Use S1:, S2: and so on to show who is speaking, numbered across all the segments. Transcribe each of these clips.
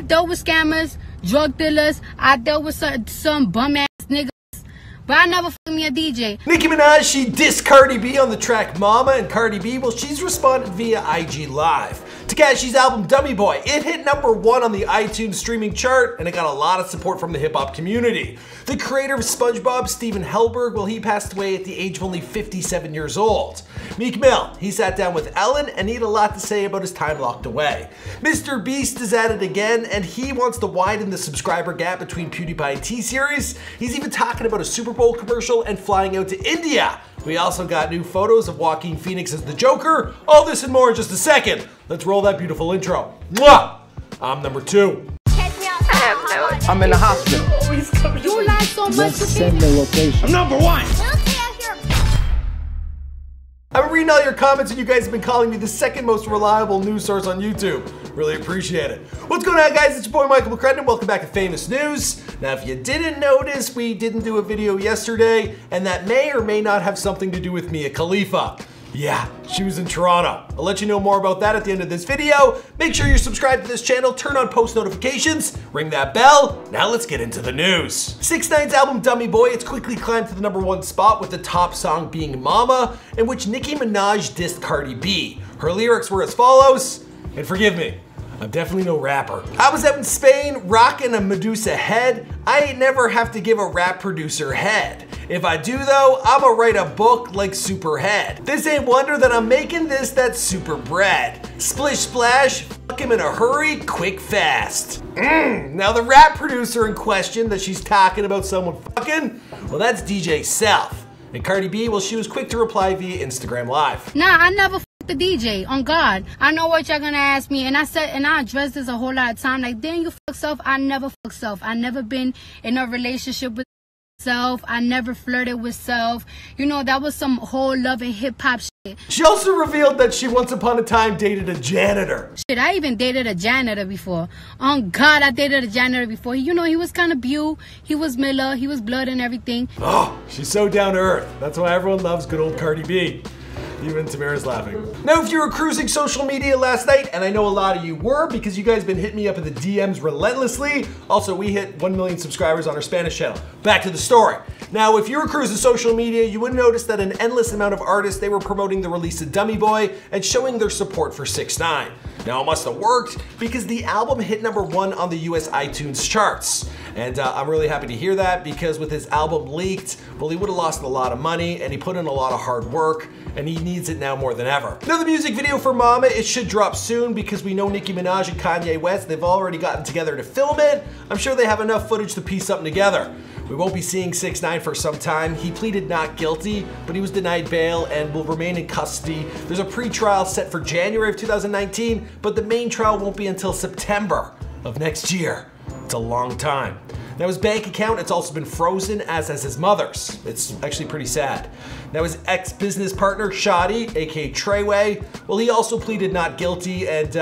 S1: I dealt with scammers, drug dealers. I dealt with some bum ass niggas. But I never fucked me a DJ.
S2: Nicki Minaj, she dissed Cardi B on the track Mama, and Cardi B, well, she's responded via IG Live. Takashi's album Dummy Boy, it hit #1 on the iTunes streaming chart, and it got a lot of support from the hip-hop community. The creator of SpongeBob, Steven Helberg, well, he passed away at the age of only 57 years old. Meek Mill, he sat down with Ellen, and he had a lot to say about his time locked away. Mr. Beast is at it again, and he wants to widen the subscriber gap between PewDiePie and T-Series. He's even talking about a Super Bowl commercial and flying out to India. We also got new photos of Joaquin Phoenix as the Joker. All this and more in just a second. Let's roll that beautiful intro. Mwah! I'm number 2.
S3: I'm in the hospital.
S1: You lie so much.
S3: Just send the location.
S2: I'm number 1. I've been reading all your comments, and you guys have been calling me the second most reliable news source on YouTube. Really appreciate it. What's going on, guys? It's your boy Michael McCrendon. Welcome back to Famous News. Now, if you didn't notice, we didn't do a video yesterday, and that may or may not have something to do with Mia Khalifa. Yeah, she was in Toronto. I'll let you know more about that at the end of this video. Make sure you're subscribed to this channel, turn on post notifications, ring that bell. Now let's get into the news. 6ix9ine's album Dummy Boy, it's quickly climbed to the #1 spot, with the top song being Mama, in which Nicki Minaj dissed Cardi B. Her lyrics were as follows, and forgive me, I'm definitely no rapper. I was out in Spain rocking a Medusa head. I ain't never have to give a rap producer head. If I do though, I'ma write a book like Superhead. This ain't wonder that I'm making this that super bread. Splish splash, fuck him in a hurry, quick fast. Now the rap producer in question that she's talking about someone fucking, well, that's DJ Self. And Cardi B, well, she was quick to reply via Instagram Live.
S1: Nah, I never fucked the DJ, on God. I know what y'all gonna ask me, and I said, and I addressed this a whole lot of time. Like, didn't you fuck Self? I never fuck Self. I never been in a relationship with Self. I never flirted with Self. You know, that was some whole love and hip hop shit.
S2: She also revealed that she once upon a time dated a janitor.
S1: Shit, I even dated a janitor before. On God, I dated a janitor before. You know, he was kind of beau. He was Miller. He was blood and everything.
S2: Oh, she's so down to earth. That's why everyone loves good old Cardi B. Even Tamara's laughing. Now, if you were cruising social media last night, and I know a lot of you were because you guys have been hitting me up in the DMs relentlessly. Also, we hit 1 million subscribers on our Spanish channel. Back to the story. Now, if you were cruising social media, you would notice that an endless amount of artists, they were promoting the release of Dummy Boy and showing their support for 6ix9ine. Now, it must have worked because the album hit #1 on the US iTunes charts. And I'm really happy to hear that because with his album leaked, well, he would have lost a lot of money and he put in a lot of hard work and he needs it now more than ever. Now, the music video for Mama, it should drop soon because we know Nicki Minaj and Kanye West, they've already gotten together to film it. I'm sure they have enough footage to piece something together. We won't be seeing 6ix9ine for some time. He pleaded not guilty, but he was denied bail and will remain in custody. There's a pre-trial set for January of 2019, but the main trial won't be until September of next year. It's a long time. Now, his bank account, it's also been frozen, as has his mother's. It's actually pretty sad. Now, his ex-business partner, Shadi, aka Treyway, well, he also pleaded not guilty, and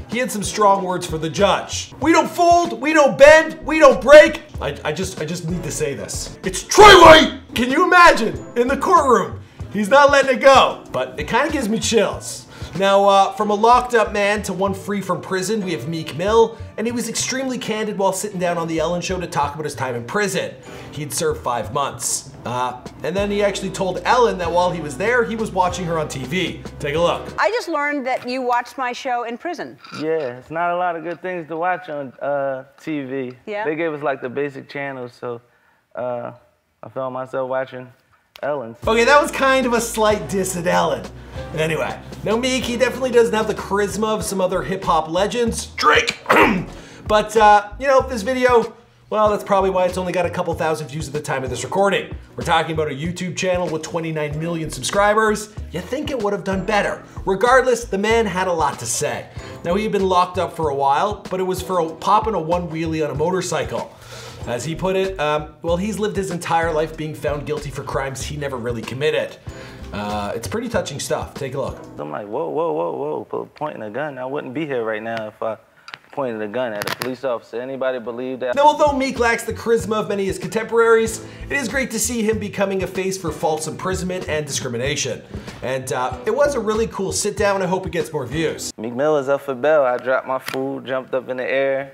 S2: he had some strong words for the judge. We don't fold, we don't bend, we don't break. I just need to say this. It's Treyway! Can you imagine? In the courtroom. He's not letting it go, but it kind of gives me chills. Now, from a locked up man to one free from prison, we have Meek Mill, and he was extremely candid while sitting down on The Ellen Show to talk about his time in prison. He'd served 5 months. And then he actually told Ellen that while he was there, he was watching her on TV. Take a look.
S4: I just learned that you watched my show in prison.
S5: Yeah, it's not a lot of good things to watch on TV.
S4: Yeah?
S5: They gave us like the basic channels, so I found myself watching Ellen.
S2: Okay, that was kind of a slight diss at Ellen. Anyway, now Meek, he definitely doesn't have the charisma of some other hip-hop legends. Drake! But, you know, this video, well, that's probably why it's only got a couple thousand views at the time of this recording. We're talking about a YouTube channel with 29 million subscribers. You'd think it would have done better. Regardless, the man had a lot to say. Now, he had been locked up for a while, but it was for popping a one-wheelie on a motorcycle. As he put it, well, he's lived his entire life being found guilty for crimes he never really committed. It's pretty touching stuff. Take a look.
S5: I'm like, whoa, whoa, whoa, whoa, pointing a gun. I wouldn't be here right now if I pointed a gun at a police officer. Anybody believe that?
S2: Now, although Meek lacks the charisma of many of his contemporaries, it is great to see him becoming a face for false imprisonment and discrimination. And it was a really cool sit down. I hope it gets more views.
S5: Meek Mill is up for bail. I dropped my food, jumped up in the air,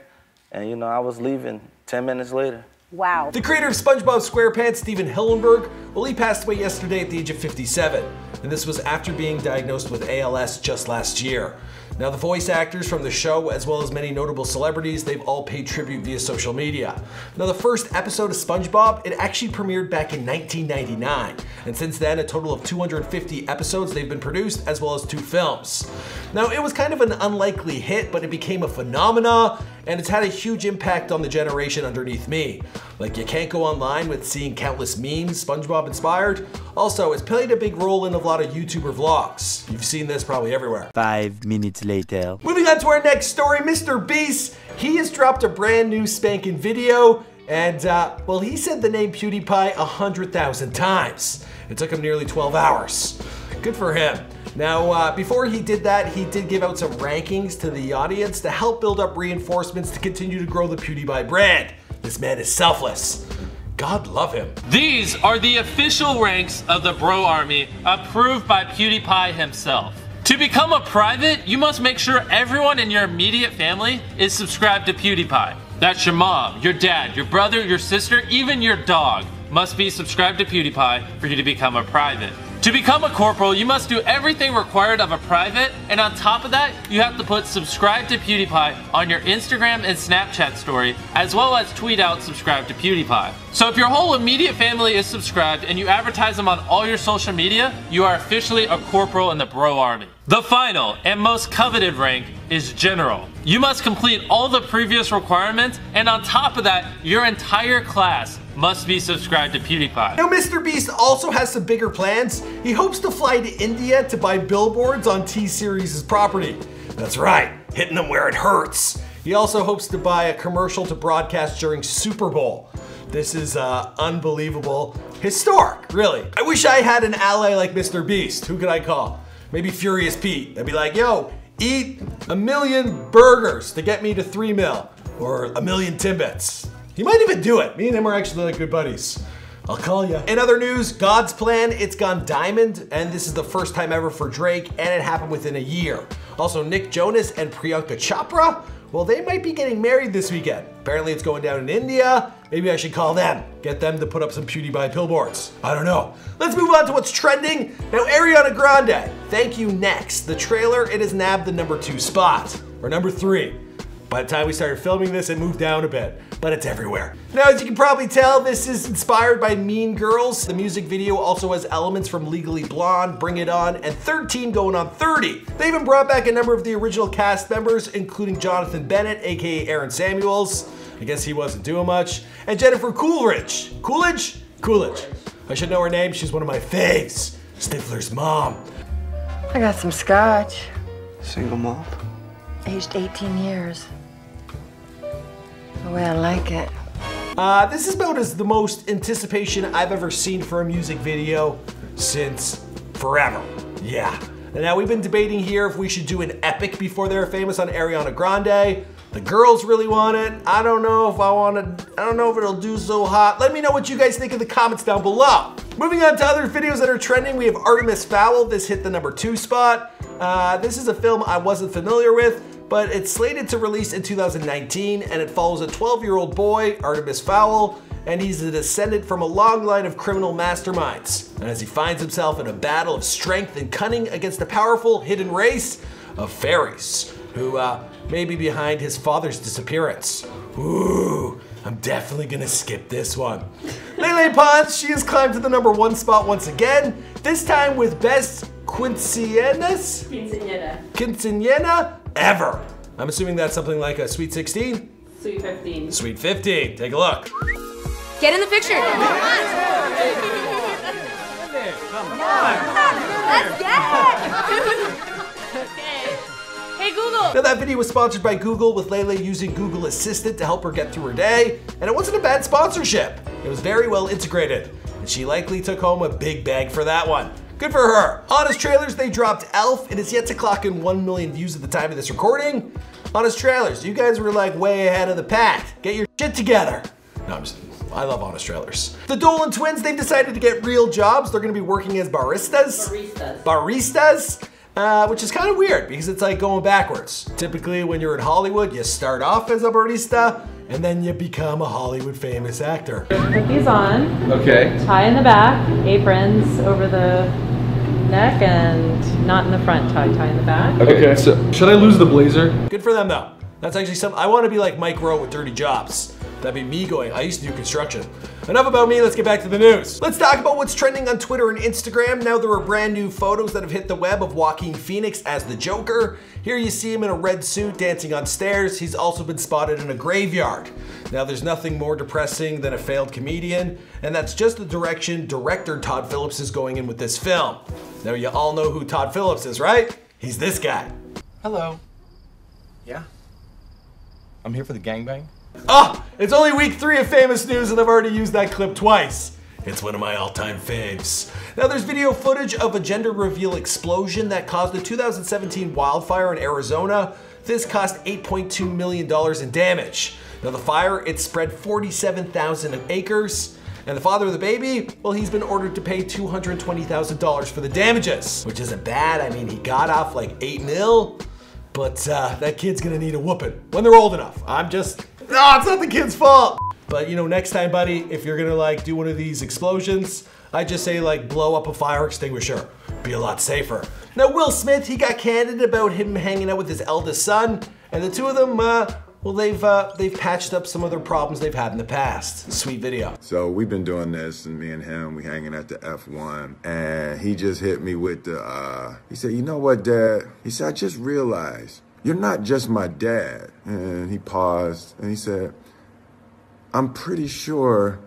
S5: And, you know, I was leaving 10 minutes later.
S4: Wow.
S2: The creator of SpongeBob SquarePants, Steven Hillenburg, well, he passed away yesterday at the age of 57, and this was after being diagnosed with ALS just last year. Now, the voice actors from the show, as well as many notable celebrities, they've all paid tribute via social media. Now, the first episode of SpongeBob, it actually premiered back in 1999, and since then, a total of 250 episodes they've been produced, as well as 2 films. Now, it was kind of an unlikely hit, but it became a phenomena, and it's had a huge impact on the generation underneath me. Like, you can't go online with seeing countless memes SpongeBob inspired. Also, it's played a big role in a lot of YouTuber vlogs. You've seen this probably everywhere.
S6: 5 minutes later.
S2: Moving on to our next story, Mr. Beast, he has dropped a brand new spanking video, and well, he said the name PewDiePie 100,000 times. It took him nearly 12 hours. Good for him. Now, before he did that, he did give out some rankings to the audience to help build up reinforcements to continue to grow the PewDiePie brand. This man is selfless. God love him.
S7: These are the official ranks of the Bro Army, approved by PewDiePie himself. To become a private, you must make sure everyone in your immediate family is subscribed to PewDiePie. That's your mom, your dad, your brother, your sister, even your dog must be subscribed to PewDiePie for you to become a private. To become a corporal, you must do everything required of a private, and on top of that, you have to put subscribe to PewDiePie on your Instagram and Snapchat story, as well as tweet out subscribe to PewDiePie. So if your whole immediate family is subscribed and you advertise them on all your social media, you are officially a corporal in the Bro Army. The final and most coveted rank is General. You must complete all the previous requirements, and on top of that, your entire class must be subscribed to PewDiePie.
S2: Now, Mr. Beast also has some bigger plans. He hopes to fly to India to buy billboards on T-Series' property. That's right, hitting them where it hurts. He also hopes to buy a commercial to broadcast during Super Bowl. This is unbelievable. Historic, really. I wish I had an ally like Mr. Beast. Who could I call? Maybe Furious Pete. I'd be like, yo, eat 1 million burgers to get me to 3 mil, or 1 million Timbits. He might even do it. Me and him are actually like good buddies. I'll call ya. In other news, God's Plan, it's gone diamond, and this is the first time ever for Drake, and it happened within a year. Also, Nick Jonas and Priyanka Chopra, well, they might be getting married this weekend. Apparently it's going down in India. Maybe I should call them, get them to put up some PewDiePie billboards. I don't know. Let's move on to what's trending. Now, Ariana Grande, Thank You Next. The trailer, it has nabbed the #2 spot, or #3. By the time we started filming this, it moved down a bit, but it's everywhere. Now, as you can probably tell, this is inspired by Mean Girls. The music video also has elements from Legally Blonde, Bring It On, and 13 Going on 30. They even brought back a number of the original cast members, including Jonathan Bennett, aka Aaron Samuels. I guess he wasn't doing much. And Jennifer Coolidge. Coolidge. I should know her name, she's one of my faves. Stifler's mom.
S8: I got some scotch.
S3: Single mom.
S8: Aged 18 years. The way I like it.
S2: This is about as the most anticipation I've ever seen for a music video since forever. Yeah. And now we've been debating here if we should do an epic before they're famous on Ariana Grande. The girls really want it. I don't know if I want it. I don't know if it'll do so hot. Let me know what you guys think in the comments down below. Moving on to other videos that are trending, we have Artemis Fowl. This hit the #2 spot. This is a film I wasn't familiar with, but it's slated to release in 2019, and it follows a 12-year-old boy, Artemis Fowl, and he's a descendant from a long line of criminal masterminds. And as he finds himself in a battle of strength and cunning against a powerful hidden race of fairies, who may be behind his father's disappearance. Ooh, I'm definitely gonna skip this one. Lele Pons, she has climbed to the #1 spot once again, this time with Best Quinceañera ever. I'm assuming that's something like a Sweet 16?
S9: Sweet 15.
S2: Sweet 15, take a look.
S10: Get in the picture. Come on. Let's get it. Okay. Hey Google.
S2: Now that video was sponsored by Google, with Lele using Google Assistant to help her get through her day, and it wasn't a bad sponsorship. It was very well integrated, and she likely took home a big bag for that one. Good for her. Honest Trailers, they dropped Elf. It is yet to clock in 1 million views at the time of this recording. Honest Trailers, you guys were like way ahead of the pack. Get your shit together. No, I love Honest Trailers. The Dolan twins, they've decided to get real jobs. They're gonna be working as baristas. which is kind of weird because it's like going backwards. Typically when you're in Hollywood, you start off as a barista and then you become a Hollywood famous actor.
S9: Put these on.
S11: Okay.
S9: Tie in the back, aprons over the neck and not in the front tie in the back.
S11: Okay, so should I lose the blazer?
S2: Good for them though. That's actually something, I want to be like Mike Rowe with Dirty Jobs. That'd be me going, I used to do construction. Enough about me, let's get back to the news. Let's talk about what's trending on Twitter and Instagram. Now there are brand new photos that have hit the web of Joaquin Phoenix as the Joker. Here you see him in a red suit dancing on stairs. He's also been spotted in a graveyard. Now there's nothing more depressing than a failed comedian, and that's just the direction director Todd Phillips is going in with this film. Now you all know who Todd Phillips is, right? He's this guy.
S12: Hello. Yeah? I'm here for the gangbang.
S2: Oh, it's only week 3 of Famous News and I've already used that clip twice. It's one of my all-time faves. Now there's video footage of a gender reveal explosion that caused a 2017 wildfire in Arizona. This cost $8.2 million in damage. Now the fire, it spread 47,000 acres. And the father of the baby, well, he's been ordered to pay $220,000 for the damages, which isn't bad. I mean, he got off like 8 mil, but that kid's gonna need a whooping when they're old enough. It's not the kid's fault. But you know, next time, buddy, if you're gonna like do one of these explosions, I just say like blow up a fire extinguisher. Be a lot safer. Now Will Smith, he got candid about him hanging out with his eldest son, and the two of them, well, they've patched up some of their problems they've had in the past. Sweet video.
S13: So we've been doing this, and me and him, we hanging at the F1, and he just hit me with the, he said, you know what, Dad? He said, I just realized you're not just my dad. And he paused, and he said, I'm pretty sure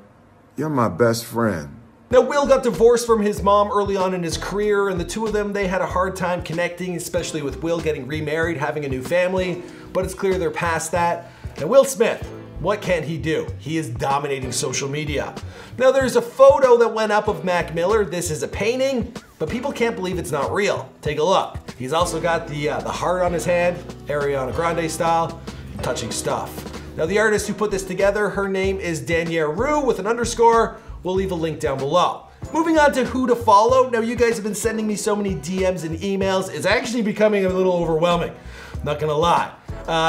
S13: you're my best friend.
S2: Now Will got divorced from his mom early on in his career, and the two of them, they had a hard time connecting, especially with Will getting remarried, having a new family, but it's clear they're past that. And Will Smith, what can he do? He is dominating social media. Now there's a photo that went up of Mac Miller. This is a painting, but people can't believe it's not real. Take a look. He's also got the heart on his hand, Ariana Grande style, touching stuff. Now the artist who put this together, her name is Danielle Roux with an underscore. We'll leave a link down below. Moving on to who to follow. Now you guys have been sending me so many DMs and emails. It's actually becoming a little overwhelming. Not gonna lie.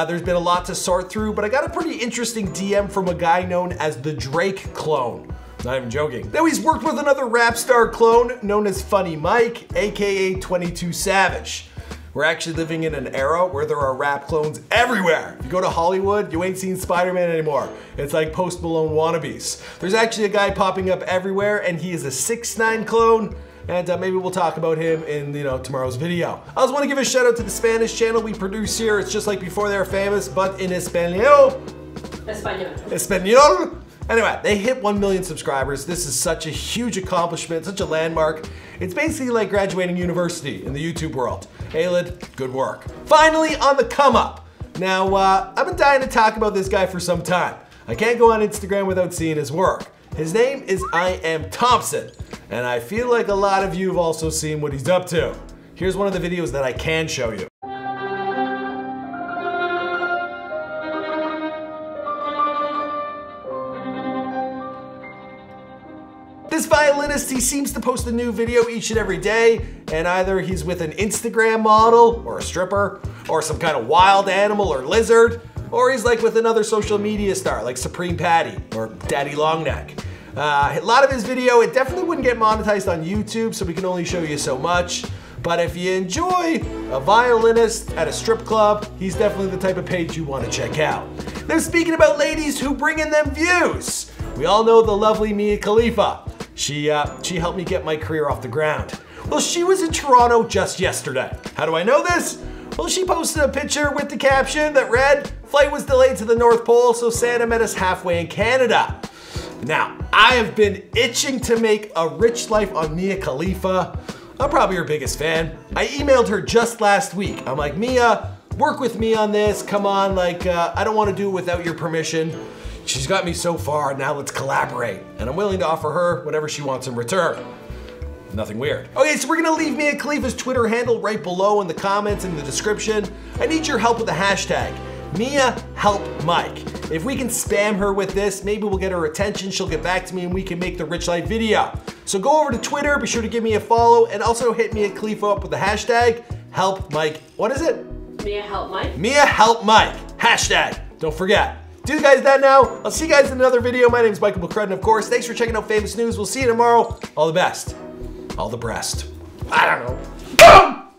S2: There's been a lot to sort through, but I got a pretty interesting DM from a guy known as the Drake clone. Not even joking. Now he's worked with another rap star clone known as Funny Mike, AKA 22 Savage. We're actually living in an era where there are rap clones everywhere. If you go to Hollywood, you ain't seen Spider-Man anymore. It's like Post Malone wannabes. There's actually a guy popping up everywhere, and he is a 6ix9ine clone, and maybe we'll talk about him in tomorrow's video. I also want to give a shout out to the Spanish channel we produce here. It's just like before they're famous, but in Espanol. Espanol. Anyway, they hit 1 million subscribers. This is such a huge accomplishment, such a landmark. It's basically like graduating university in the YouTube world. Aylid, good work. Finally, on the come up. Now, I've been dying to talk about this guy for some time. I can't go on Instagram without seeing his work. His name is I Am Thompson, and I feel like a lot of you have also seen what he's up to. Here's one of the videos that I can show you. This violinist, he seems to post a new video each and every day, and either he's with an Instagram model, or a stripper, or some kind of wild animal or lizard, or he's like with another social media star like Supreme Patty or Daddy Longneck. A lot of his video, it definitely wouldn't get monetized on YouTube, so we can only show you so much. But if you enjoy a violinist at a strip club, he's definitely the type of page you want to check out. Now speaking about ladies who bring in them views, we all know the lovely Mia Khalifa. She helped me get my career off the ground. Well, she was in Toronto just yesterday. How do I know this? Well, she posted a picture with the caption that read, "Flight was delayed to the North Pole, so Santa met us halfway in Canada." Now, I have been itching to make a rich life on Mia Khalifa. I'm probably her biggest fan. I emailed her just last week. I'm like, Mia, work with me on this. Come on, like, I don't want to do it without your permission. She's got me so far, now let's collaborate. And I'm willing to offer her whatever she wants in return. Nothing weird. Okay, so we're gonna leave Mia Khalifa's Twitter handle right below in the comments and in the description. I need your help with the hashtag, MiaHelpMike. If we can spam her with this, maybe we'll get her attention, she'll get back to me and we can make the Rich Life video. So go over to Twitter, be sure to give me a follow, and also hit Mia Khalifa up with the hashtag help Mike. What is it?
S10: Mia help Mike.
S2: Mia help Mike. Hashtag. Don't forget. Do guys that now. I'll see you guys in another video. My name is Michael McCrudden, of course. Thanks for checking out Famous News. We'll see you tomorrow. All the best. All the breast. I don't know.